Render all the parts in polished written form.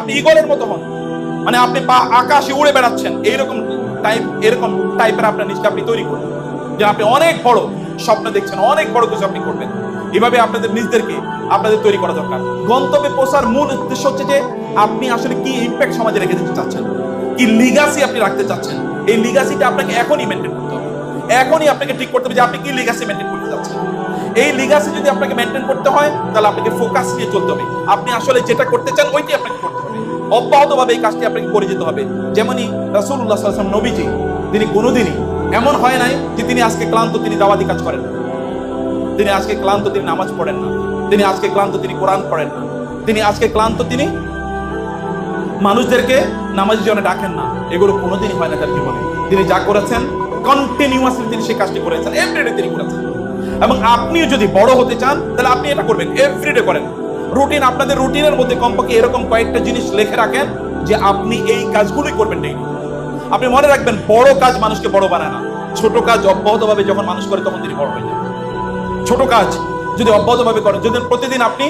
আপনি ঈগলের মতো হন, মানে আপনি আকাশে উড়ে বেড়াচ্ছেন, এরকম টাইপের আপনার নিজকে আপনি তৈরি করবেন, যে আপনি অনেক বড় স্বপ্ন দেখছেন, অনেক বড় কিছু আপনি করবেন। এভাবে আপনাদের নিজদেরকে আপনাদের তৈরি করা দরকার। গন্তব্যে পৌঁছার মূল উদ্দেশ্য হচ্ছে যে আপনি আসলে কি ইম্প্যাক্ট সমাজে রেখে দিতে চাচ্ছেন, কি লিগাসি আপনি রাখতে চাচ্ছেন। এই লিগাসিটা আপনাকে এখনই মেনটেন করতে হবে, এখনই আপনাকে ঠিক করতে হবে যে আপনি কি লিগাসি মেনটেন করতে চাচ্ছেন। এই লিগাসি যদি আপনাকে মেনটেন করতে হয়, তাহলে আপনাকে ফোকাস নিয়ে চলতে হবে। আপনি আসলে যেটা করতে চান ওইটাই আপনাকে করতে হবে, অব্যাহতভাবে এই কাজটি আপনাকে করে যেতে হবে। যেমনই রাসূলুল্লাহ সাল্লাল্লাহু আলাইহি ওয়াসাল্লাম নবীজি, তিনি কোনোদিনই এমন হয় নাই যে তিনি আজকে ক্লান্ত, তিনি দাওয়াতি কাজ করেন না, তিনি আজকে ক্লান্ত, তিনি নামাজ পড়েন না, তিনি আজকে ক্লান্ত, তিনি কোরআন পড়েন না, তিনি আজকে ক্লান্ত, তিনি মানুষদেরকে নামাজের জন্য ডাকেন না। এগুলো কোনোদিনই হয় না তার জীবনে। তিনি যা করেছেন কন্টিনিউয়াসলি তিনি সেই কাজটি করেছেন, এভরিডে তিনি করেছেন। এবং আপনিও যদি বড় হতে চান তাহলে আপনি এটা করবেন, এভরিডে করেন। রুটিন, আপনাদের রুটিনের মধ্যে কমপক্ষে এরকম কয়েকটা জিনিস লিখে রাখেন যে আপনি এই কাজগুলোই করবেন ডেইলি। আপনি মনে রাখবেন, বড় কাজ মানুষকে বড় বানায় না, ছোট কাজ অব্যাহতভাবে যখন মানুষ করে তখন তিনি বড় হয়ে যান। ছোট কাজ যদি অব্যাহতভাবে করেন, যদি প্রতিদিন আপনি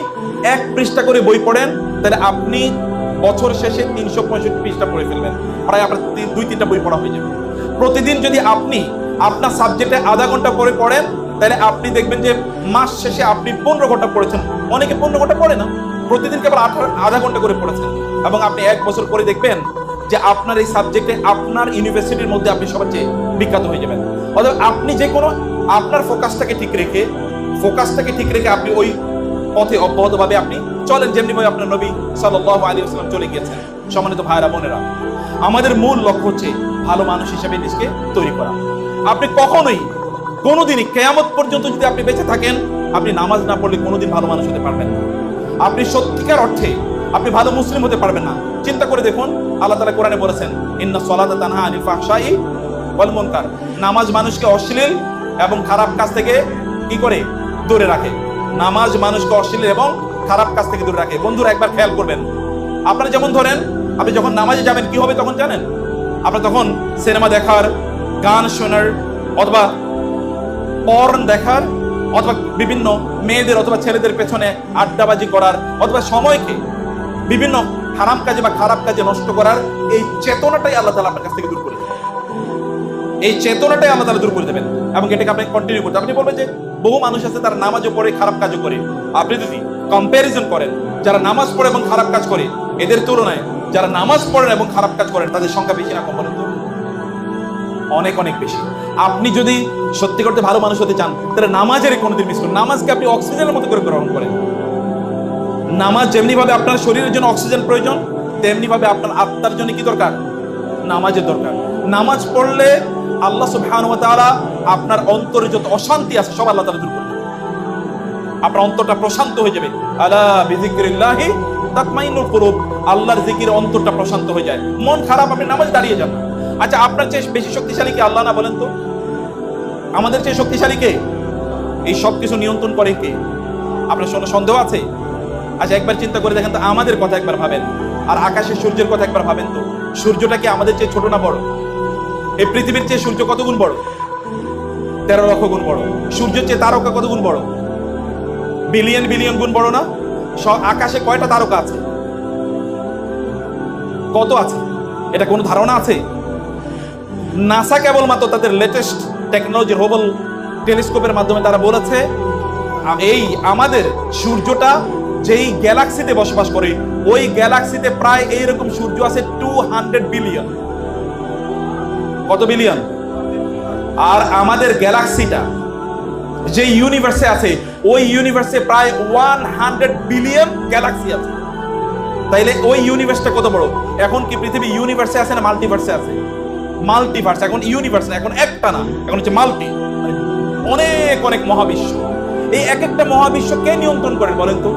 1 পৃষ্ঠা করে বই পড়েন, তাহলে আপনি বছর শেষে 365 পৃষ্ঠা পড়ে ফেলবেন, প্রায় আপনার 2-3টা বই পড়া হয়ে যাবে। প্রতিদিন যদি আপনি আপনার সাবজেক্টে আধা ঘন্টা করে পড়েন, তাহলে আপনি দেখবেন যে মাস শেষে আপনি 15 ঘন্টা পড়েছেন। অনেকে 15 ঘন্টা পড়ে না, প্রতিদিন কেবল আধা ঘন্টা করে পড়েছেন, এবং আপনি 1 বছর পরে দেখবেন যে আপনার এই সাবজেক্টে আপনার ইউনিভার্সিটির মধ্যে আপনি সবচেয়ে বিখ্যাত হয়ে যাবেন। অর্থাৎ আপনি যে কোনো আপনার ফোকাসটাকে ঠিক রেখে আপনি ওই পথে অব্যাহতভাবে আপনি চলেন, যেমনি ভাবে আপনার নবী সাল্লাল্লাহু আলাইহি ওয়াসাল্লাম চলে গিয়েছেন। সম্মানিত ভাইরা বোনেরা, আমাদের মূল লক্ষ্য হচ্ছে ভালো মানুষ হিসেবে নিজেকে তৈরি করা। আপনি কখনোই কোনোদিনই কিয়ামত পর্যন্ত যদি আপনি বেঁচে থাকেন, আপনি নামাজ না পড়লে কোনোদিন ভালো মানুষ হতে পারবেন না। আপনি সত্যিকার অর্থে আপনি ভালো মুসলিম হতে পারবেন না। চিন্তা করে দেখুন, আল্লাহ তাআলা কোরআনে বলেছেন, ইন্না সলাতা তানহা আনিল ফাহশাই ওয়াল মুনকার। নামাজ মানুষকে অশ্লীল এবং খারাপ কাজ থেকে কি করে দূরে রাখে। নামাজ মানুষকে অশ্লীল এবং খারাপ কাজ থেকে দূরে রাখে। বন্ধুরা, একবার খেয়াল করবেন, আপনারা যেমন ধরেন, আপনি যখন নামাজে যাবেন কি হবে তখন জানেন? আপনার তখন সিনেমা দেখার, গান শোনার, অথবা পর্ন দেখার, অথবা বিভিন্ন মেয়েদের অথবা ছেলেদের পেছনে আড্ডাবাজি করার, অথবা সময়কে বিভিন্ন হারাম কাজে বা খারাপ কাজে নষ্ট করার এই চেতনাটাই আল্লাহ তাআলা আপনার কাছ থেকে দূর করে দেবেন। এই চেতনাটাই আল্লাহ তাআলা দূর করে দেবেন, এবং এটাকে আপনি কন্টিনিউ করতে। আপনি বলবেন যে বহু মানুষ আছে তারা নামাজও পড়ে খারাপ কাজও করে। আপনি যদি কম্প্যারিজন করেন, যারা নামাজ পড়ে এবং খারাপ কাজ করে, এদের তুলনায় যারা নামাজ পড়েন এবং খারাপ কাজ করেন তাদের সংখ্যা বেশি না কম বলেন তো? অনেক অনেক বেশি। আপনি যদি সত্যি করতে ভালো মানুষ হতে চান, তাহলে নামাজের কোনোদিন মিস করুন। নামাজকে আপনি অক্সিজেনের মতো করে গ্রহণ করেন। নামাজ যেমনি ভাবে আপনার শরীরের জন্য অক্সিজেন প্রয়োজন, তেমনি ভাবে আপনার আত্মার জন্য কি দরকার? নামাজের দরকার। নামাজ পড়লে আল্লাহ সুবহানাহু ওয়া তাআলা আপনার অন্তরে যত অশান্তি আছে সব আল্লাহ তাআলা দূর করে দেবেন। আপনার অন্তরটা প্রশান্ত হয়ে যাবে। আলা বিযিকরিল্লাহি তাতমাইন্নুল কুলুব। আল্লাহর জিকিরে অন্তরটা প্রশান্ত হয়ে যায়। মন খারাপ, আপনি নামাজে দাঁড়িয়ে যান। আচ্ছা, আপনার চেয়ে বেশি শক্তিশালী কি আল্লাহ না? বলেন তো। আমাদের চেয়ে শক্তিশালী কে? এই সব কিছু নিয়ন্ত্রণ করে কে? আপনার কোনো সন্দেহ আছে? আচ্ছা, একবার চিন্তা করে দেখেন তো, আমাদের কথা একবার ভাবেন, আর আকাশের সূর্যের কথা একবার ভাবেন তো। সূর্যটা কি আমাদের চেয়ে ছোট না বড়? এই পৃথিবীর চেয়ে সূর্য কত গুণ বড়? 13 লক্ষ গুণ বড়। সূর্যের চেয়ে তারকা কত গুণ বড়? বিলিয়ন বিলিয়ন গুণ বড় না? আকাশে কয়টা তারকা আছে? কত আছে? এটা কোনো ধারণা আছে? নাসা কেবলমাত্র তাদের লেটেস্ট টেকনোলজি হাবল টেলিস্কোপের মাধ্যমে তারা বলেছে, এই আমাদের সূর্যটা যেই গ্যালাক্সিতে বসবাস করে, ওই গ্যালাক্সিতে প্রায় এইরকম সূর্য আছে 200 বিলিয়ন। কত বিলিয়ন? আর আমাদের গ্যালাক্সিটা যে ইউনিভার্সে আছে, ওই ইউনিভার্সে প্রায় 100 বিলিয়ন গ্যালাক্সি আছে। তাইলে ওই ইউনিভার্সটা কত বড়? এখন কি পৃথিবী ইউনিভার্সে আছে না মাল্টিভার্সে আছে? মাল্টিভার্স। এখন ইউনিভার্স না, এখন একটা না, এখন হচ্ছে মাল্টি, অনেক অনেক মহাবিশ্ব। এই এক একটা মহাবিশ্ব কে নিয়ন্ত্রণ করেন বলেন তো?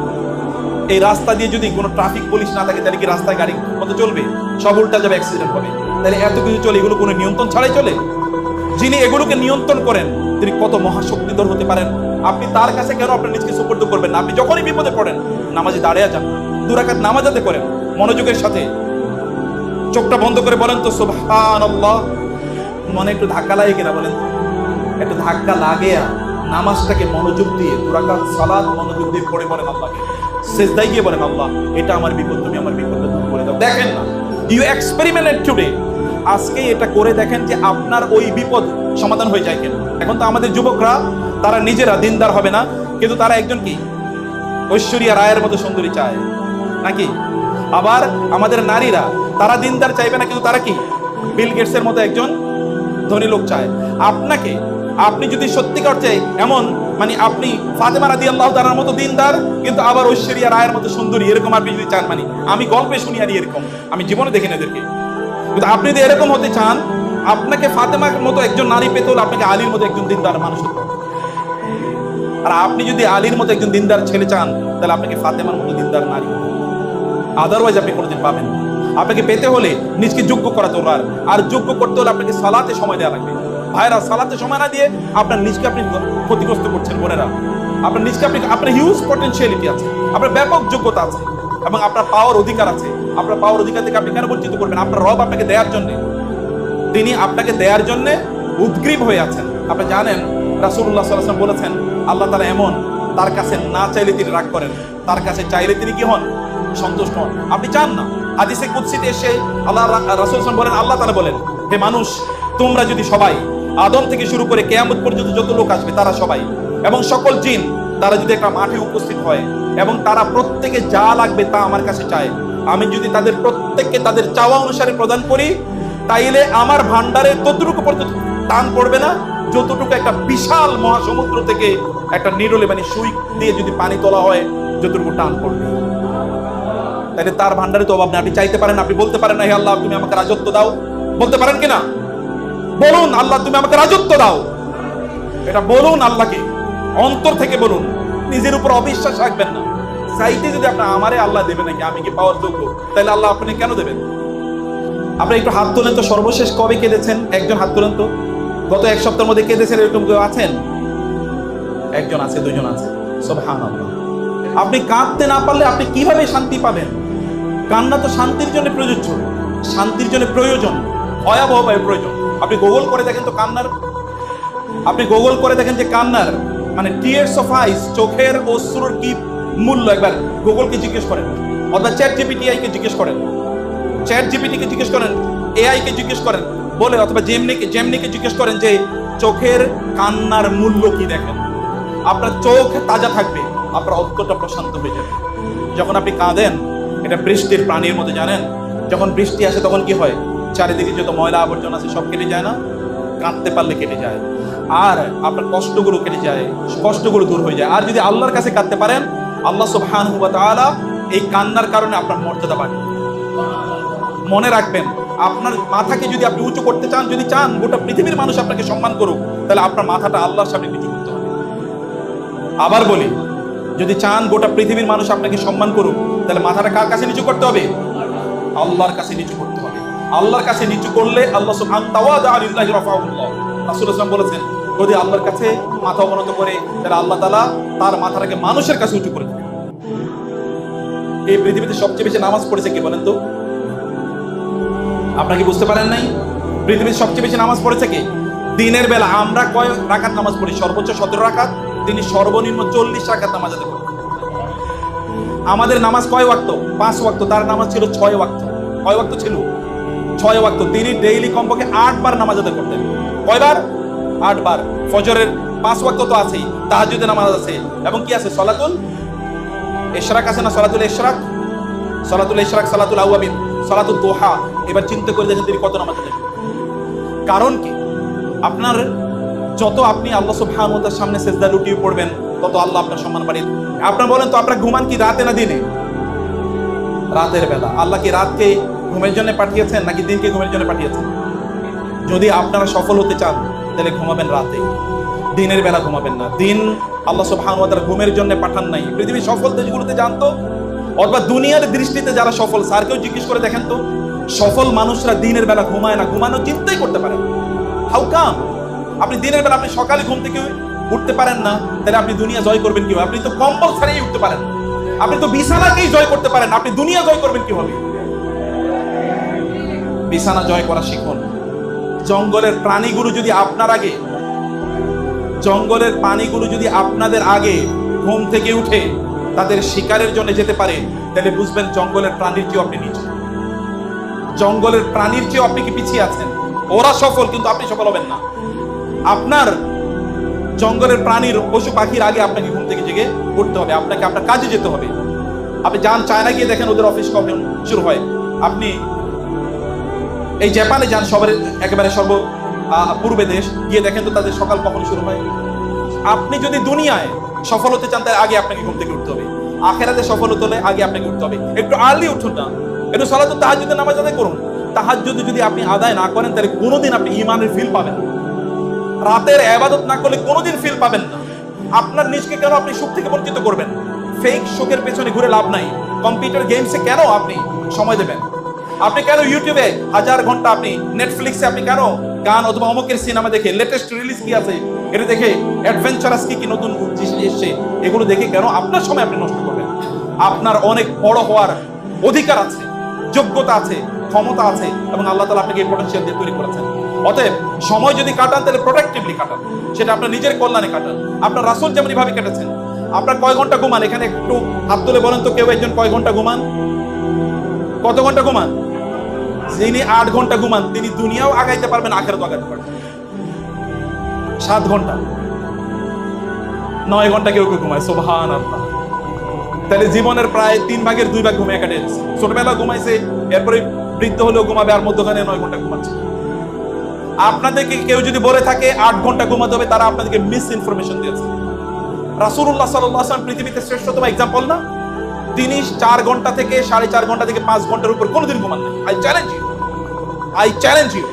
এই রাস্তা দিয়ে যদি কোনো ট্রাফিক পুলিশ না থাকে, তাহলে কি রাস্তায় গাড়ি কত চলবে? সব উল্টা যাবে, অ্যাক্সিডেন্ট হবে। তাহলে এত কিছু চলে, এগুলো কোনো নিয়ন্ত্রণ ছাড়াই চলে? যিনি এগুলোকে নিয়ন্ত্রণ করেন তিনি কত মহাশক্তিধর হতে পারেন। আপনি তার কাছে কেন আপনার নিজকে সুপর্দ করবেন না? আপনি যখনই বিপদে পড়েন নামাজে দাঁড়িয়ে যান, 2 রাকাত নামাজ আদায় করেন মনোযোগের সাথে। চোখটা বন্ধ করে বলেন তো সুবহানাল্লাহ। মনে একটু ধাক্কা লাগে কিনা বলেন তো? একটু ধাক্কা লাগে। নামাজটাকে মনোযোগ দিয়ে 2 রাকাত সালাত মনোযোগ দিয়ে পড়ে বলেন আল্লাহকে, সিজদায় গিয়ে বলেন, আল্লাহ এটা আমার বিপদ, তুমি আমার বিপদটা দূর করে দাও। দেখেন না, ইউ এক্সপেরিমেন্ট টুডে, আজকে এটা করে দেখেন যে আপনার ওই বিপদ সমাধান হয়ে যায় কিনা। এখন তো আমাদের যুবকরা তারা নিজেরা দিনদার হবে না, কিন্তু তারা একজন কি ঐশ্বরিয়া রায়ের মতো সুন্দরী চায় নাকি? আবার আমাদের নারীরা তারা দিনদার চাইবে না, কিন্তু তারা কি বিল গেটসের মতো একজন ধনী লোক চায়। আপনাকে, আপনি যদি সত্যিকার অর্থে এমন মানে আপনি ফাতেমা রাদিয়াল্লাহু তাআলার মতো দিনদার, কিন্তু আবার ঐশ্বরিয়া রায়ের মতো সুন্দরী, এরকম আপনি যদি চান, মানে আমি গল্পে শুনি আর এরকম, আমি জীবনে দেখি না এদেরকে, কিন্তু আপনি যদি এরকম হতে চান, আপনাকে ফাতেমার মতো একজন নারী পেতে হলে আপনাকে আলীর মতো একজন দিনদার মানুষ হতে হবে। আর আপনি যদি আলীর মতো একজন দিনদার ছেলে চান, তাহলে আপনাকে ফাতেমার মতো দিনদার নারী হতে হবে। আদারওয়াইজ আপনি কোনোদিন পাবেন না। আপনাকে পেতে হলে নিজকে যোগ্য করা দরকার, আর যোগ্য করতে হলে আপনাকে সালাতে সময় দেওয়া লাগবে। ভাইরা, সালাতে সময় না দিয়ে আপনার নিজকে আপনি ক্ষতিগ্রস্ত করছেন। বোনেরা, আপনার নিজকে আপনার হিউজ পটেনশিয়ালিটি আছে, আপনার ব্যাপক যোগ্যতা আছে, এবং আপনার পাওয়ার অধিকার আছে। আপনার পাওয়ার অধিকার থেকে আপনি কেন বঞ্চিত করবেন? আপনার রব আপনাকে দেওয়ার জন্য, তিনি আপনাকে দেওয়ার জন্য উদ্গ্রীব হয়ে আছেন। আপনি জানেন রাসূলুল্লাহ সাল্লাল্লাহু আলাইহি ওয়াসাল্লাম বলেছেন, আল্লাহ তাআলা এমন, তার কাছে না চাইলে তিনি রাগ করেন, তার কাছে চাইলে তিনি কি হন? সন্তুষ্ট হন। আপনি চান না, হাদিসে কুদসিতে এসে আল্লাহ রাসূল সাল্লাল্লাহু বলেন, আল্লাহ তাআলা বলেন, হে মানুষ, তোমরা যদি সবাই আদম থেকে শুরু করে কিয়ামত পর্যন্ত যত লোক আসবে তারা সবাই, এবং সকল জিন, তারা যদি একটা মাঠে উপস্থিত হয় এবং তারা প্রত্যেকে যা লাগবে তা আমার কাছে চায়, আমি যদি তাদের প্রত্যেককে তাদের চাওয়া অনুসারে প্রদান করি, তাইলে আমার ভান্ডারে ততটুকু পর্যন্ত টান পড়বে না যতটুকু একটা বিশাল মহাসমুদ্র থেকে একটা নিরলে মানে সুই দিয়ে যদি পানি তোলা হয় যতটুকু টান পড়বে। তাহলে তার ভান্ডারে তো অভাব নেই। আপনি চাইতে পারেন, আপনি বলতে পারেন না, হে আল্লাহ তুমি আমাকে রাজত্ব দাও, বলতে পারেন কিনা? বলুন, আল্লাহ তুমি আমাকে রাজত্ব দাও, এটা বলুন আল্লাহকে, অন্তর থেকে বলুন, নিজের উপর অবিশ্বাস রাখবেন না। চাইতে যদি আপনার আমারে আল্লাহ দেবে নাকি, আমি কি পাওয়ার যোগ্য, তাহলে আল্লাহ আপনি কেন দেবেন? আপনি একটু হাত তোলেন তো, সর্বশেষ কবে কেঁদেছেন? একজন হাত তোলেন তো, গত এক সপ্তাহের মধ্যে কেঁদেছেন, এরকম কেউ আছেন? একজন আছে, দুইজন আছে, সুবহানাল্লাহ। আপনি কাঁদতে না পারলে আপনি কিভাবে শান্তি পাবেন? কান্না তো শান্তির জন্য প্রযোজ্য, শান্তির জন্য প্রয়োজন, ভয়াবহভাবে প্রয়োজন। আপনি গুগল করে দেখেন তো কান্নার, আপনি গুগল করে দেখেন যে কান্নার মানে টিয়ার্স অফ আইস, চোখের অশ্রুর কি মূল্য, একবার গুগলকে জিজ্ঞেস করেন, অথবা চ্যাট জিপিটি কে জিজ্ঞেস করেন, চ্যাট জিপিটি কে জিজ্ঞেস করেন, এআই কে জিজ্ঞেস করেন বলে, অথবা জেমনিকে জিজ্ঞেস করেন যে চোখের কান্নার মূল্য কি। দেখেন, আপনার চোখ তাজা থাকবে, আপনার অন্তরটা প্রশান্ত হয়ে যাবে। যখন আপনি কাঁদেন, এটা বৃষ্টির প্রাণীর মধ্যে, জানেন যখন বৃষ্টি আসে তখন কি হয়? চারিদিকে যত ময়লা আবর্জনা আছে সব কেটে যায় না? কাঁদতে পারলে কেটে যায়, আর আপনার কষ্টগুলো কেটে যায়, কষ্টগুলো দূর হয়ে যায়। আর যদি আল্লাহর কাছে কাঁদতে পারেন, আল্লাহ সুবহানাহু ওয়া তাআলা এই কান্নার কারণে আপনার মর্যাদা বাড়বে। মনে রাখবেন, আপনার মাথাকে যদি আপনি উঁচু করতে চান, যদি চান গোটা পৃথিবীর মানুষ আপনাকে সম্মান করুক, তাহলে আপনার মাথাটা আল্লাহর সামনে নিচু করতে হবে। আবার বলি, যদি চান গোটা পৃথিবীর মানুষ আপনাকে সম্মান করুক, তাহলে মাথাটা কার কাছে নিচু করতে হবে? আল্লাহর কাছে নিচু করতে হবে। আল্লাহর কাছে নিচু করলে আল্লাহ সুবহানাহু তাওয়াদা লিল্লাহি রাফাহুল্লাহ। রাসূলুল্লাহ সাল্লাল্লাহু আলাইহি ওয়াসাল্লাম বলেছেন, যদি আল্লাহর কাছে মাথা অবনত করে, তাহলে আল্লাহ তাআলা তার মাথাটাকে মানুষের কাছে উঁচু করে দেবেন। এই পৃথিবীতে সবচেয়ে বেশি নামাজ পড়েছে কে বলেন তো? আপনারা কি বুঝতে পারেন নাই? পৃথিবীর সবচেয়ে বেশি নামাজ পড়েছে কে? দিনের বেলা আমরা কয় রাকাত নামাজ পড়ি? সর্বোচ্চ 17 রাকাত, তিনি সর্বনিম্ন 40 রাকাত নামাজ আদায় করেন। আমাদের নামাজ কয় ওয়াক্ত? 5 ওয়াক্ত, তার নামাজ ছিল 6 ওয়াক্ত। কয় ওয়াক্ত ছিল? 6 ওয়াক্ত। তিনি ডেইলি কমপক্ষে 8 বার নামাজ আদায় করতেন। কয়বার? 8 বার। ফজরের 5 ওয়াক্ত তো আছেই, তাহাজ্জুদের নামাজ আছে, এবং কি আছে? সলাতুল ইশরাক আছে না? সলাতুল ইশরাক, সলাতুল ইশরাক, সলাতুল আওয়াবিন, সলাতুল দোহা। এবার চিন্তা করে দেখেন তিনি কত নামাজ আদায় করেন। কারণ কি? আপনার যত আপনি আল্লাহ সুবহানাহু ওয়া তাআলার সামনে সিজদা লুটিয়ে পড়বেন, তত আল্লাহ আপনার সম্মান বাড়িয়ে দেবেন। আপনারা বলেন তো, আপনারা ঘুমান কি রাতে না দিনে? রাতের বেলা। আল্লাহ কি রাতকে ঘুমের জন্য পাঠিয়েছেন নাকি দিনকে ঘুমের জন্য পাঠিয়েছেন? যদি আপনারা সফল হতে চান, তাহলে ঘুমাবেন রাতে, দিনের বেলা ঘুমাবেন না। দিন আল্লাহ সুবহানাহু ওয়া তাআলা ঘুমের জন্য পাঠান নাই। পৃথিবীর সফল দেশগুলোতে জানতো, অথবা দুনিয়ার দৃষ্টিতে যারা সফল, স্যারকেও জিজ্ঞেস করে দেখেন তো, সফল মানুষরা দিনের বেলা ঘুমায় না, ঘুমানোর চিন্তাই করতে পারেন। How come? আপনি দিনের বেলা, আপনি সকালে ঘুম থেকে উঠতে পারেন না, তাহলে আপনি দুনিয়া জয় করবেন কিভাবে? আপনি তো কম্বল ছাড়িয়ে উঠতে পারেন, আপনি তো বিছানাকেই জয় করতে পারেন, আপনি দুনিয়া জয় করবেন কিভাবে? বিছানা জয় করা শিখুন। জঙ্গলের প্রাণীগুলো যদি আপনার আগে, জঙ্গলের প্রাণীগুলো যদি আপনাদের আগে ঘুম থেকে উঠে তাদের শিকারের জন্য যেতে পারে, তাহলে বুঝবেন জঙ্গলের প্রাণীর চেয়েও আপনি নিচে। জঙ্গলের প্রাণীর চেয়ে আপনি কি পিছিয়ে আছেন? ওরা সফল, কিন্তু আপনি সফল হবেন না। আপনার জঙ্গলের প্রাণীর, পশু পাখির আগে আপনাকে ঘুম থেকে জেগে উঠতে হবে, আপনাকে আপনার কাজে যেতে হবে। আপনি যান চায়না গিয়ে দেখেন ওদের অফিস কখন শুরু হয়। আপনি এই জাপানে যান, সবার একেবারে পূর্বে দেশ, গিয়ে দেখেন তো তাদের সকাল কখন শুরু হয়। আপনি যদি দুনিয়ায় সফল হতে চান তাহলে আগে আপনাকে ঘুম থেকে উঠতে হবে, আখেরাতে সফল হতে হলে আগে আপনাকে উঠতে হবে। একটু আর্লি উঠুন না, একটু সালাতুত তাহাজ্জুদের নামাজ আদায় করুন। তাহাজ্জুদ যদি আপনি আদায় না করেন তাহলে কোনোদিন আপনি ঈমানের ফিল পাবেন না। রাতের ইবাদত না করলে কোনোদিন ফিল পাবেন না। আপনার নিজকে কেন আপনি সুখ থেকে বঞ্চিত করবেন? ফেক সুখের পেছনে ঘুরে লাভ নাই। কম্পিউটার গেমসে কেন আপনি সময় দেবেন? আপনি কেন ইউটিউবে 1000 ঘন্টা, আপনি নেটফ্লিক্সে আপনি কেন গান অথবা অমুকের সিনেমা দেখে, লেটেস্ট রিলিজ কি আছে এটা দেখে, অ্যাডভেঞ্চারাস কি নতুন জিনিস এসছে এগুলো দেখে কেন আপনার সময় আপনি নষ্ট করবেন? আপনার অনেক বড় হওয়ার অধিকার আছে, যোগ্যতা আছে, ক্ষমতা আছে, এবং আল্লাহ তাআলা আপনাকে এই পটেনশিয়াল দিয়ে তৈরি করেছেন। অতএব সময় যদি কাটান তাহলে প্রোডাক্টিভলি কাটান, সেটা আপনার নিজের কল্যাণে কাটান। আপনার রাসূল যেমন ভাবে কেটেছেন। আপনার কয় ঘন্টা ঘুমান? এখানে একটু হাত তুলে বলেন তো, কেউ একজন কয় ঘন্টা ঘুমান? কত ঘন্টা ঘুমান? যিনি 8 ঘন্টা ঘুমান তিনি দুনিয়াও আগাইতে পারবেন, আখিরাতও আগাইতে পারবেন। 7 ঘন্টা, 9 ঘন্টা কেউ কেউ ঘুমায়, সুবহানাল্লাহ। তাহলে জীবনের প্রায় 3 ভাগের 2 ভাগ ঘুমিয়ে কাটিয়েছে। ছোটবেলা ঘুমাইছে, এরপরে বৃদ্ধ হলেও ঘুমাবে, আর মধ্যখানে 9 ঘন্টা ঘুমাচ্ছে। আপনাদেরকে কেউ যদি বলে থাকে 8 ঘন্টা ঘুমাতে হবে, তারা আপনাদেরকে মিস ইনফরমেশন দিয়েছে। রাসূলুল্লাহ সাল্লাল্লাহু আলাইহি ওয়াসাল্লাম পৃথিবীতে শ্রেষ্ঠতম এক্সাম্পল না? তিনি 4 ঘন্টা থেকে 4.5 ঘন্টা থেকে 5 ঘন্টার উপর কোনোদিন ঘুমান নাই। I challenge you.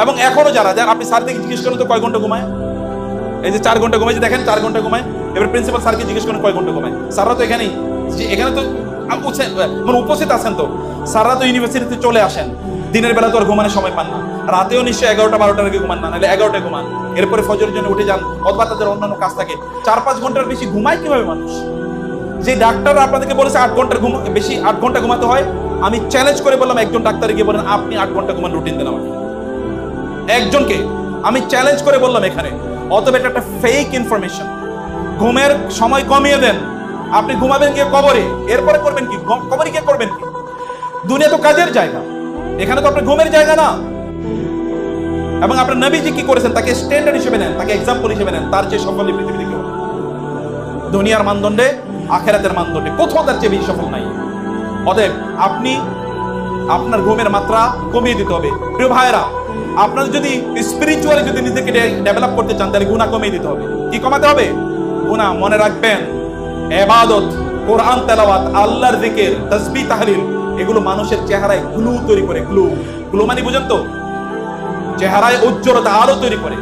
এবং এখনো যারা আপনি স্যার থেকে জিজ্ঞেস করেন তো কয় ঘন্টা ঘুমায়? এই যে 4 ঘন্টা ঘুমায়, যে দেখেন 4 ঘন্টা ঘুমায়। এবার প্রিন্সিপাল স্যারকে জিজ্ঞেস করেন কয় ঘন্টা ঘুমায়। স্যাররা তো এখানে তো উপস্থিত আছেন, তো স্যাররা তো ইউনিভার্সিটিতে চলে আসেন, দিনের বেলা তো আর ঘুমানোর সময় পান না। রাতেও নিশ্চয়ই 11টা-12টার আগে ঘুমান না, নাহলে 11টায় ঘুমান, এরপরে ফজরের জন্য উঠে যান, অথবা তাদের অন্যান্য কাজ থাকে। 4-5 ঘন্টার বেশি ঘুমায় কিভাবে মানুষ? যে ডাক্তার আপনাদেরকে বলেছে 8 ঘন্টার বেশি 8 ঘন্টা ঘুমাতে হয়, আমি চ্যালেঞ্জ করে বললাম একজন ডাক্তার গিয়ে বলেন আপনি 8 ঘন্টা ঘুমান, রুটিন দেন আমাকে। একজনকে আমি চ্যালেঞ্জ করে বললাম এখানে। অতএব এটা একটা ফেক ইনফরমেশন। ঘুমের সময় কমিয়ে দেন। আপনি ঘুমাবেন গিয়ে কবরে, এরপরে করবেন কি? কবরে গিয়ে করবেন কি? দুনিয়া তো কাজের জায়গা, এখানে তো আপনার ঘুমের জায়গা না। এবং আপনার নবীজি কি করেছেন তাকে স্ট্যান্ডার্ড হিসেবে নেন, তাকে এক্সাম্পল হিসেবে নেন। তার চেয়ে সফল পৃথিবীতে কেউ দুনিয়ার মানদণ্ডে, আখেরাতের মানদণ্ডে কোথাও তার চেয়ে বেশি সফল নাই। অতএব আপনি আপনার ঘুমের মাত্রা কমিয়ে দিতে হবে। প্রিয় ভাইয়েরা, আপনার যদি স্পিরিচুয়ালি যদি নিজেকে ডেভেলপ করতে চান তাহলে গুনাহ কমিয়ে দিতে হবে। কি কমাতে হবে? গুনাহ। মনে রাখবেন, ইবাদত, কোরআন তেলাওয়াত, আল্লাহর জিকির, তাসবিহ, তাহলিল, এগুলো মানুষের চেহারায় গ্লু তৈরি করে। গ্লু মানে বুঝেন তো? চেহারায় উজ্জ্বলতা, আলো তৈরি করে।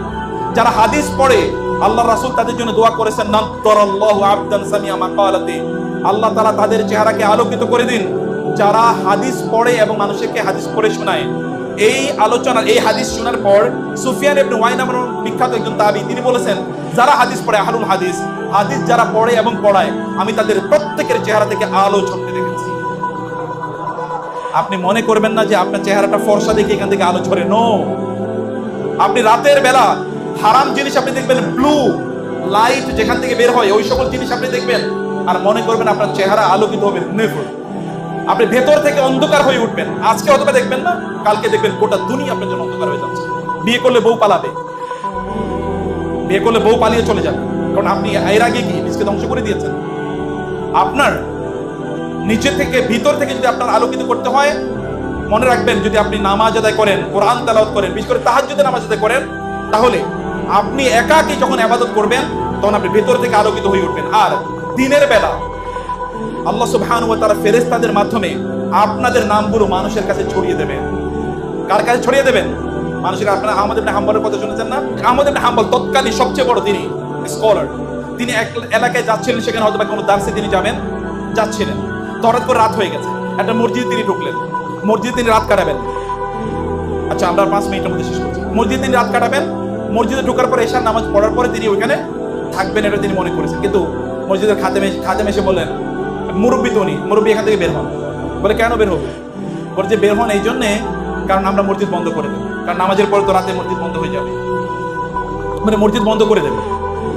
যারা হাদিস পড়ে, আল্লাহ রাসূল তাদের জন্য দোয়া করেছেন, নাদ্দারাল্লাহু আবদান সামিয়া মাকালাতি, আল্লাহ তাআলা তাদের চেহারাকে আলোকিত করে দিন যারা হাদিস পড়ে এবং মানুষকে হাদিস পড়ে শোনায়। এই আলোচনা, এই হাদিস শোনার পর সুফিয়ান ইবনে ওয়াইনা নামক বিখ্যাত একজন তাবী, তিনি বলেছেন যারা হাদিস পড়ে, আহলুল হাদিস, হাদিস যারা পড়ে এবং পড়ায়, আমি তাদের প্রত্যেকের চেহারা থেকে আলো ঝরতে দেখেছি। আপনি মনে করবেন না যে আপনার চেহারাটা ফর্সা দেখে এখান থেকে আলো ঝরে। নো, আপনি রাতের বেলা হারাম জিনিস আপনি দেখবেন, ব্লু লাইট যেখান থেকে বের হয় ওই সকল জিনিস আপনি দেখবেন, আর মনে করবেন আপনার চেহারা আলোকিত হবে। নেভার। আপনি ভেতর থেকে অন্ধকার হয়ে উঠবেন। আজকে অথবা দেখবেন না, কালকে দেখবেন গোটা দুনিয়া আপনার জন্য অন্ধকার হয়ে যাচ্ছে। বিয়ে করলে বউ পালাবে, বিয়ে করলে বউ পালিয়ে চলে যাবে, কারণ আপনি এর আগে কি নিজকে ধ্বংস করে দিয়েছেন। আপনার নিচে থেকে, ভিতর থেকে যদি আপনার আলোকিত করতে হয়, মনে রাখবেন, যদি আপনি নামাজ আদায় করেন, কোরআন তেলাওয়াত করেন, বিশেষ করে তাহাজ্জুদের নামাজ আদায় করেন, তাহলে আপনি একাকী যখন ইবাদত করবেন তখন আপনি ভেতর থেকে আলোকিত হয়ে উঠবেন। আর দিনের বেলা আল্লাহ সুবহানাহু ওয়া তাআলা ফেরেশতাদের মাধ্যমে আপনাদের নামগুলো মানুষের কাছে ছড়িয়ে দেবেন। কার কাছে ছড়িয়ে দেবেন? মানুষের। আপনারা আহমদ ইবনে হাম্বলের কথা শুনেছেন না? আহমদ ইবনে হাম্বল তৎকালীন সবচেয়ে বড় তিনি স্কলার। তিনি এক এলাকায় যাচ্ছিলেন, সেখানে হয়তো বা কোনো দার্সে তিনি যাচ্ছিলেন। হঠাৎ করে রাত হয়ে গেছে, একটা মসজিদে তিনি ঢুকলেন। মসজিদে তিনি রাত কাটাবেন। আচ্ছা, আমরা 5 মিনিটের মধ্যে শেষ করছি। মসজিদে তিনি রাত কাটাবেন। মসজিদে ঢোকার পরে এশার নামাজ পড়ার পরে তিনি ওইখানে থাকবেন, এটা তিনি মনে করেছেন। কিন্তু মসজিদের খাদেম এসে বললেন, মুরব্বী তো উনি, মুরব্বী এখান থেকে বের হন। বলে কেন বের হবো? বলে যে বের হন এই জন্যে, কারণ আমরা মসজিদ বন্ধ করে দেবো, কারণ নামাজের পরে তো রাতে মসজিদ বন্ধ হয়ে যাবে, মানে মসজিদ বন্ধ করে দেবে।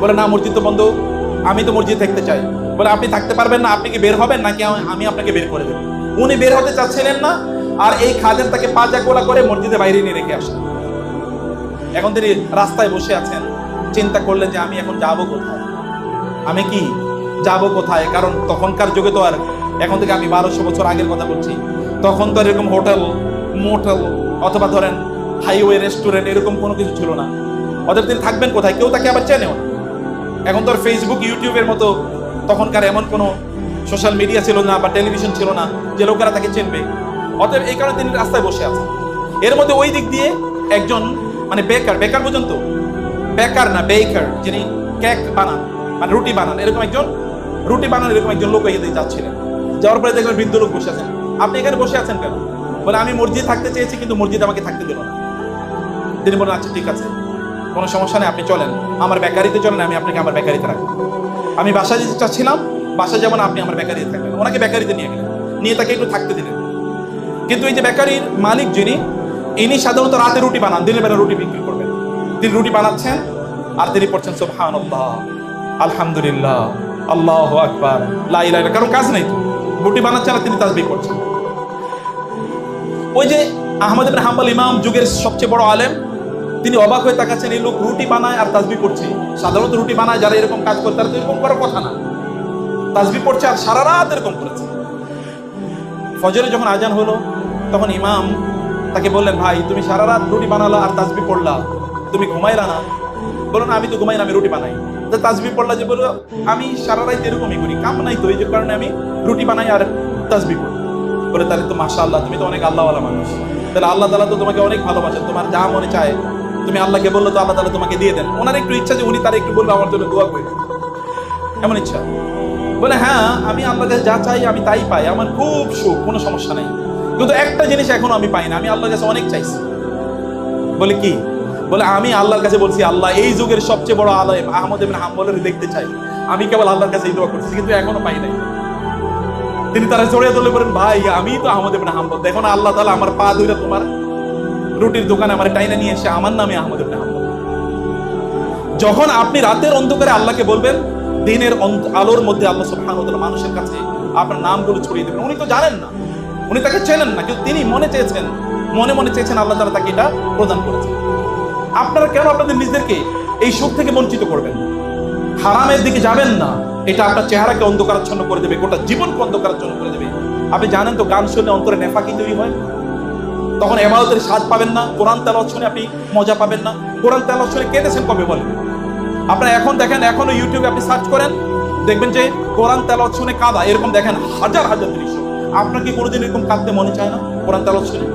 বলে না, মসজিদ তো বন্ধ, আমি তো মসজিদ থাকতে চাই। বলে আপনি থাকতে পারবেন না, আপনি কি বের হবেন নাকি আমি আপনাকে বের করে দেবো? উনি বের হতে চাচ্ছিলেন না, আর এই খাদেম তাকে পাজা কোলা করে মসজিদে বাইরে নিয়ে রেখে আসেন। এখন তিনি রাস্তায় বসে আছেন, চিন্তা করলেন যে আমি এখন যাব কোথায়, আমি কি যাব কোথায়? কারণ তখনকার যুগে তো আর, এখন থেকে আমি 1200 বছর আগের কথা বলছি, তখন তো এরকম হোটেল মোটেল অথবা ধরেন হাইওয়ে রেস্টুরেন্ট এরকম কোনো কিছু ছিল না। ওদের তিনি থাকবেন কোথায়? কেউ তাকে আবার চেনেও না। এখন তো আর ফেসবুক ইউটিউবের মতো তখনকার এমন কোনো সোশ্যাল মিডিয়া ছিল না বা টেলিভিশন ছিল না যে লোকেরা তাকে চিনবে। অতএব এই কারণে তিনি রাস্তায় বসে আছেন। এর মধ্যে ওই দিক দিয়ে একজন মানে বেকার পর্যন্ত, বেকার না বেকার, যিনি কেক বানান মানে রুটি বানান, এরকম একজন রুটি বানান এরকম একজন লোক এদিকে যাচ্ছিলেন। যাওয়ার পরে দেখবেন বৃদ্ধ লোক বসে আছেন। আপনি এখানে বসে আছেন কেন? বলে আমি মসজিদ থাকতে চেয়েছি কিন্তু মসজিদ আমাকে থাকতে দিল না। তিনি বলেন আচ্ছা ঠিক আছে, কোনো সমস্যা নেই, আপনি চলেন আমার বেকারিতে চলেন, আমি আপনাকে আমার বেকারিতে রাখবো। আমি বাসায় যেতে চাচ্ছিলাম, বাসায় যেমন আপনি আমার বেকারিতে থাকবেন। ওনাকে বেকারিতে নিয়ে গেলেন, নিয়ে তাকে একটু থাকতে দিলেন। কিন্তু এই যে বেকারির মালিক যিনি, ইনি সাধারণত রাতে রুটি বানান, দিনের বেলা রুটি বিক্রি করবেন। তিনি রুটি বানাচ্ছেন আর তিনি পড়ছেন সুবহানাল্লাহ, আলহামদুলিল্লাহ, আল্লাহু আকবার, লা ইলাহা ইল্লাল্লাহ। কারণ কাজ নেই, রুটি বানাচ্ছেন আর তিনি তাসবিহ করছেন। ওই যে আহমদ ইবনে হাম্বল ইমাম, যুগের সবচেয়ে বড় আলেম, তিনি অবাক হয়ে তাকাচ্ছেন, এই লোক রুটি বানায় আর তাসবিহ করছে। সাধারণত রুটি বানায় যারা এরকম কাজ করে তারা তো এরকম করার কথা না, তাসবিহ পড়ছে আর সারা রাত এরকম করেছে। ফজরে যখন আজান হলো তখন ইমাম তাকে বললেন, ভাই তুমি সারা রাত রুটি বানালা আর তাসবিহ পড়লা, তুমি ঘুমাইলা না? বলো না আমি তো ঘুমাই না, আমি রুটি বানাই। তাসবিহ পড়লা যে? বলো আমি সারা রাত এরকমই করি, কাম নাই তো, এই যে কারণে আমি রুটি বানাই আর তাসবিহ করি। বলে তাহলে তো মাশাআল্লাহ, তুমি তো অনেক আল্লাহওয়ালা মানুষ, তাহলে আল্লাহ তাআলা তো তোমাকে অনেক ভালোবাসেন, তোমার যা মনে চায় তুমি আল্লাহকে বললে তো আল্লাহ তাআলা তোমাকে দিয়ে দেন। ওনার একটু ইচ্ছা যে উনি তার একটু বলবে আমার জন্য দোয়া করে, এমন ইচ্ছা। বলে হ্যাঁ, আমি আল্লাহর কাছে যা চাই আমি তাই পাই, আমার খুব সুখ, কোনো সমস্যা নেই। কিন্তু একটা জিনিস এখনো আমি পাই না, আমি আল্লাহর কাছে অনেক চাইছি। বলে কি? বলে আমি আল্লাহর কাছে বলছি, আল্লাহ এই যুগের সবচেয়ে বড় আলেম আহমদ ইবনে হাম্বলের দেখতে চাই, আমি কেবল আল্লাহর কাছে এই দোয়া করছি, কিন্তু এখনো পাই নাই। তিনি তারা জড়িয়ে ধরলে বলেন, ভাই আমি তো আহমদ ইবনে হাম্বল, দেখো না আল্লাহ তাআলা আমার পা ধরে তোমার রুটির দোকানে আমার টাইনা নিয়ে এসে আমার নামে আহমদ ইবনে হাম্বল। যখন আপনি রাতের অন্ধকারে আল্লাহকে বলবেন, দিনের আলোর মধ্যে আল্লাহ সুবহানাহু ওয়া তাআলা মানুষের কাছে আপনার নামগুলো ছড়িয়ে দেবেন। উনি তো জানেন না, উনি তাকে চেনেন না, কিন্তু তিনি মনে চেয়েছেন, মনে মনে চেয়েছেন, আল্লাহ তাআলা তাকে এটা প্রদান করেছেন। আপনারা কেন আপনাদের নিজেদেরকে এই সুখ থেকে বঞ্চিত করবেন? হারামের দিকে যাবেন না, এটা আপনার চেহারাকে অন্ধকারাচ্ছন্ন করে দেবে, গোটা জীবনকে অন্ধকারাচ্ছন্ন করে দেবে। আপনি জানেন তো গান শুনে অন্তরে নেফাকি তৈরি হয়, তখন ইবাদতের স্বাদ পাবেন না। কোরআন তেলাওয়াত শুনে আপনি মজা পাবেন না। কোরআন তেলাওয়াত শুনে কেঁদেছেন কবে বলেন? আপনারা এখন দেখেন, এখনো ইউটিউবে আপনি সার্চ করেন, দেখবেন যে কোরআন তেলাওয়াত শুনে কাঁদা, এরকম দেখেন হাজার হাজার দৃশ্য। আপনার কি কোনোদিন এরকম কাঁদতে মনে চায় না কোরআন তেলাওয়াত শুনে?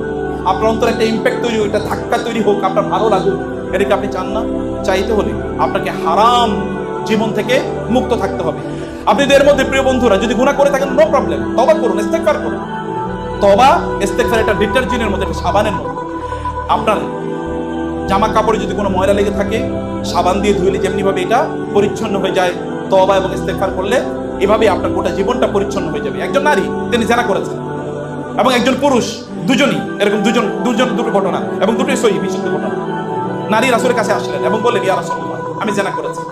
আপনার অন্তরে একটা ইম্প্যাক্ট তৈরি হোক, একটা ধাক্কা তৈরি হোক, আপনার ভালো লাগুক, এটাকে আপনি চান না? চাইতে হলে আপনাকে হারাম জীবন থেকে মুক্ত থাকতে হবে। আপনি এর মধ্যে প্রিয় বন্ধুরা যদি গুনাহ করে থাকেন, নো প্রবলেম, তওবা করুন, ইস্তেগফার করুন। তওবা ইস্তেগফার এটা ডিটারজেন্টের মধ্যে, একটা সাবানের মতো। আপনার জামা কাপড়ে যদি কোনো ময়লা লেগে থাকে, সাবান দিয়ে ধুইলে যেমনি ভাবে এটা পরিচ্ছন্ন হয়ে যায়, তওবা এবং ইস্তেগফার করলে এভাবে আপনার গোটা জীবনটা পরিচ্ছন্ন হয়ে যাবে। একজন নারী, তিনি জিনা করেছেন, এবং একজন পুরুষ, দুজনই এরকম দুটো ঘটনা, এবং দুটোই সহিহ বিশুদ্ধ ঘটনা। নারী রাসূলের কাছে আসলেন এবং বললেন, ইয়া রাসূলুল্লাহ, আমি জিনা করেছি,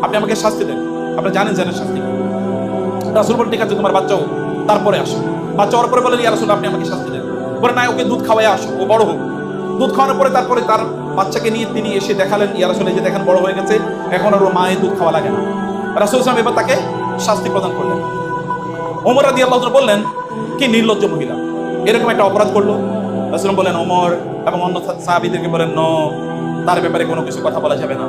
আপনি আমাকে শাস্তি দেন। আপনি জানেন জিনার শাস্তি কি? রাসূল বলেন, ঠিক আছে, তোমার বাচ্চা হোক, তারপরে আসো। বাচ্চা হওয়ার পরে বলেন, ইয়া রাসূলুল্লাহ, আপনি আমাকে শাস্তি দেন। বলে না, ওকে দুধ খাওয়াই আসো, ও বড় হোক। দুধ খাওয়ানোর পরে তারপরে তার বাচ্চাকে নিয়ে তিনি এসে দেখালেন, ইয়া রাসূল, এই যে দেখেন বড় হয়ে গেছে, এখন আর ওর মায়ের দুধ খাওয়া লাগে না। রাসূল সাল্লাল্লাহু আলাইহি ওয়াসাল্লাম এবার তাকে শাস্তি প্রদান করলেন। ওমর রাদিয়াল্লাহু তাআলা বললেন, কি নির্লজ্জ মহিলা, এরকম একটা অপরাধ করলো। রাসূল বলেন, ওমর এবং অন্য সাহাবীদেরকে বলেন, নো, তার ব্যাপারে কোনো কিছু কথা বলা যাবে না।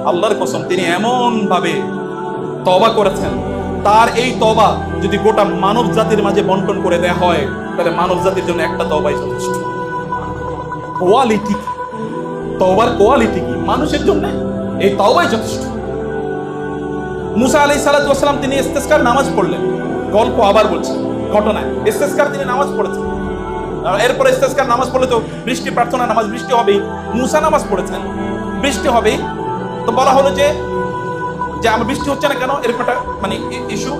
আল্লাহর কসম, তিনি এমন ভাবে তওবা করেছেন, তার এই তওবা যদি গোটা মানব জাতির মাঝে বন্টন করে দেয়া হয়, তাহলে মানব জাতির জন্য একটা তওবাই যথেষ্ট। কোয়ালিটি, তওবার কোয়ালিটি কি মানুষের জন্য? এই তওবাই যথেষ্ট। মুসা আলাইহিস সালাতু ওয়াস সালাম তিনি ইস্তেসকার নামাজ পড়লেন, গল্প আবার বলছি, ঘটনা। ইস্তেসকার তিনি নামাজ পড়েছেন, এরপরে ইস্তেসকার নামাজ পড়লে তো বৃষ্টি প্রার্থনা নামাজ, বৃষ্টি হবেই। মুসা নামাজ পড়েছেন, বৃষ্টি হবেই। তো বলা হলো যে আমার বৃষ্টি হচ্ছে না কেন, এরকম একটা মানে ইস্যু।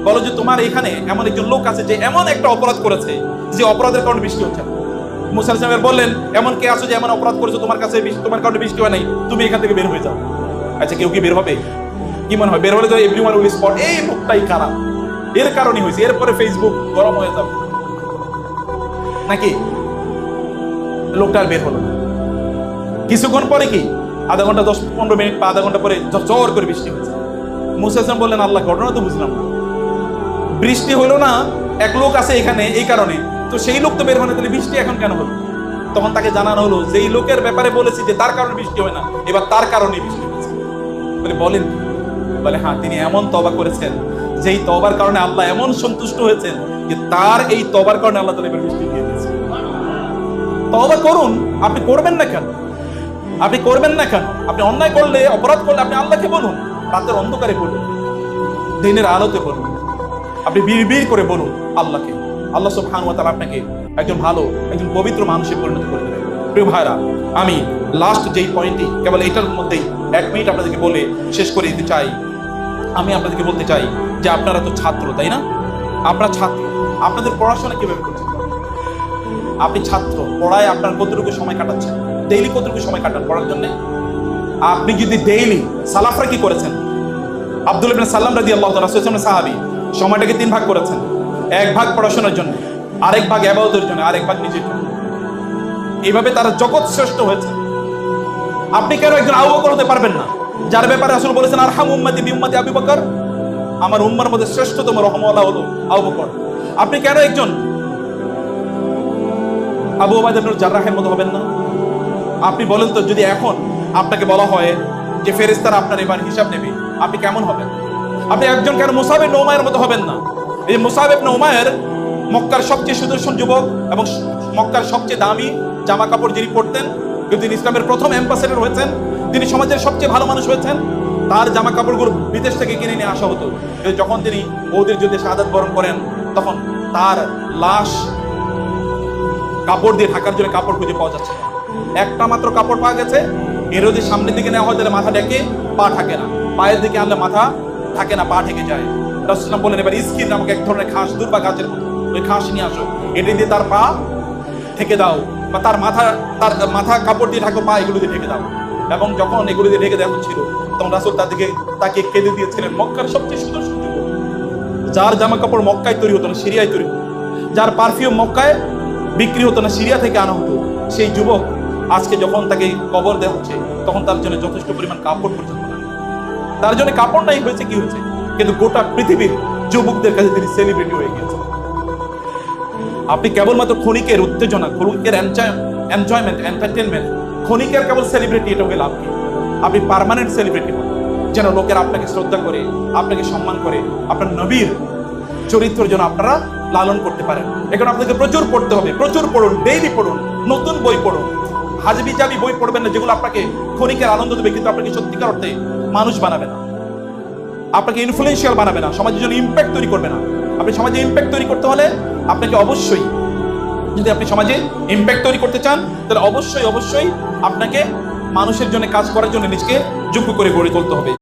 বলো যে তোমার এখানে এমন একজন লোক আছে যে এমন একটা অপরাধ করেছে, যে অপরাধের কারণে বৃষ্টি হচ্ছে না। মুসা আলাইহিস সালাম বললেন, এমন কে আছো যে এমন অপরাধ করেছো, তোমার কাছে তোমার কারণে বৃষ্টি হয় নাই, তুমি এখান থেকে বের হয়ে যাও। আচ্ছা, কেউ কি বের হবে? কি মনে হয় বের হলে তো এভরিওয়ান উইল স্পট, এই লোকটাই খারাপ, এর কারণে হয়েছে, এরপরে ফেসবুক গরম হয়ে যাবে। নাকি? লোকটা আর বের হলো না। কিছুক্ষণ পরে কি, আধা ঘন্টা 10-15 মিনিট বা আধা ঘন্টা পরে জোর করে বৃষ্টি হয়েছে। মুসা ইসলাম বললেন, আল্লাহ, ঘটনা তো বুঝলাম না, বৃষ্টি হলো না, এক লোক আছে এখানে এই কারণে, তো সেই লোক তো বের হয় না, তাহলে বৃষ্টি এখন কেন হলো? তখন তাকে জানানো হলো, যেই লোকের ব্যাপারে বলেছি যে তার কারণে বৃষ্টি হয় না, এবার তার কারণে বৃষ্টি হয়েছে। বলেন, বলে হ্যাঁ, তিনি এমন তওবা করেছেন যেই তওবার কারণে আল্লাহ এমন সন্তুষ্ট হয়েছেন যে তার এই তওবার কারণে আল্লাহ তাআলা এবার বৃষ্টি দিয়ে দিয়েছে। তওবা করুন, আপনি করবেন না কেন? আপনি করবেন না কেন? আপনি অন্যায় করলে, অপরাধ করলে আপনি আল্লাহকে বলুন, রাতের অন্ধকারে বলুন, দিনের আলোতে বলুন, আপনি বিড়বিড় করে বলুন আল্লাহকে। আল্লাহ সুবহানাহু ওয়া তাআলা আপনাকে একজন ভালো, একজন পবিত্র মানুষে পরিণত করে দেবেন। প্রিয় ভাইরা, আমি লাস্ট যেই পয়েন্টটি, কেবল এটার মধ্যেই 1 মিনিট আপনাদেরকে বলে শেষ করে দিতে চাই। আমি আপনাদেরকে বলতে চাই যে আপনারা তো ছাত্র, তাই না? আপনারা ছাত্র, আপনাদের পড়াশোনা কিভাবে করছেন? আপনি ছাত্র, পড়ায় আপনার কতটুকু সময় কাটাচ্ছেন? ডেইলি কতটুকু সময় কাটান পড়ার জন্য? আপনি যদি ডেইলি, সালাফরা কি করেছেন? আব্দুল্লাহ ইবনে সাল্লাম রাদিয়াল্লাহু তাআলা, রাসূল সাল্লাল্লাহু আলাইহি ওয়াসাল্লাম সাহাবী, সময়টাকে 3 ভাগ করেছেন। 1 ভাগ পড়াশোনার জন্য, আরেক ভাগ ইবাদতের জন্য, আরেক ভাগ নিজের জন্য। এইভাবে তারা জগৎ শ্রেষ্ঠ হয়েছে। আপনি কেন একজন আবু বকর হতে পারবেন না, যার ব্যাপারে রাসূল বলেছেন আরহাম উম্মতি বিউম্মতি আবু বকর, আমার উম্মার মধ্যে শ্রেষ্ঠতম রহমওয়ালা হলো আবু বকর। আপনি কেন একজন আবু উবাইদা ইবনে জাররাহের মতো হবেন না? আপনি বলেন তো, যদি এখন আপনাকে বলা হয় যে ফেরেশতারা আপনার এবার হিসাব নেবে, আপনি কেমন হবেন? আপনি একজন কেন মুসাব ইবনে উমাইরের মতো হবেন না? এই মুসাব ইবনে উমাইর মক্কার সবচেয়ে সুদর্শন যুবক এবং মক্কার সবচেয়ে দামি জামা কাপড় যিনি পরতেন, কিন্তু তিনি ইসলামের প্রথম অ্যাম্বাসেডর হয়েছেন, তিনি সমাজের সবচেয়ে ভালো মানুষ হয়েছেন। তার জামা কাপড়গুলো বিদেশ থেকে কিনে নিয়ে আসা হতো। যখন তিনি ওদের যুদ্ধে শাহাদাত বরণ করেন, তখন তার লাশ কাপড় দিয়ে ঢাকার জন্য কাপড় খুঁজে পাওয়া যাচ্ছে না। একটা মাত্র কাপড় পাওয়া গেছে, এর যদি সামনের দিকে নেওয়া হয় তাহলে মাথা ঢেকে পা ঢাকে না, পায়ের দিকে আনলে মাথা ঢাকে না, পা ঢেকে যায়। রাসূল বলেন, এবার ইস্কির নামক এক ধরনের ঘাস, দুর্বা গাছের মতো, ওই ঘাস নিয়ে আসো, এটা দিয়ে তার পা ঢেকে দাও, বা তার মাথা কাপড় দিয়ে ঢাকো, পা এগুলো দিয়ে ঢেকে দাও। এবং যখন এগুলো দিয়ে ঢেকে দেওয়া হচ্ছিল, তখন রাসূল তাকে কেঁদে দিয়েছিলেন। মক্কার সবচেয়ে সুদর্শন যুবক, যার জামা কাপড় মক্কায় তৈরি হতো না, সিরিয়ায় তৈরি হতো, যার পারফিউম মক্কায় বিক্রি হতো না, সিরিয়া থেকে আনা হতো, সেই যুবক আজকে যখন তাকে কবর দেওয়া হচ্ছে, তখন তার জন্য যথেষ্ট পরিমাণ কাপড় পর্যন্ত না। তার জন্য কাপড় নাই, হয়েছে কি হয়েছে? কিন্তু গোটা পৃথিবীর যুবকদের কাছে তিনি সেলিব্রিটি হয়ে গিয়েছেন। আপনি কেবলমাত্র ক্ষণিকের উত্তেজনা, ক্ষণিকের এনজয়মেন্ট, এন্টারটেনমেন্ট, ক্ষণিকের কেবল সেলিব্রিটি, এটা হয়ে লাভ কি? আপনি পার্মানেন্ট সেলিব্রিটি হন, যেন লোকেরা আপনাকে শ্রদ্ধা করে, আপনাকে সম্মান করে, আপনার নবীর চরিত্রের জন্য আপনারা লালন করতে পারেন। এখন আপনাকে প্রচুর পড়তে হবে, প্রচুর পড়ুন, ডেইলি পড়ুন, নতুন বই পড়ুন। হাজবি জাবি বই পড়বেন না, যেগুলো আপনাকে ক্ষণিকের আনন্দ দেবে কিন্তু আপনাকে সত্যিকার অর্থে মানুষ বানাবে না, আপনাকে ইনফ্লুয়েন্সিয়াল বানাবে না, সমাজের জন্য ইম্প্যাক্ট তৈরি করবে না। আপনি সমাজে ইম্প্যাক্ট তৈরি করতে হলে আপনাকে অবশ্যই, যদি আপনি সমাজে ইম্প্যাক্ট তৈরি করতে চান, তাহলে অবশ্যই আপনাকে মানুষের জন্য কাজ করার জন্য নিজেকে যোগ্য করে গড়ে তুলতে হবে।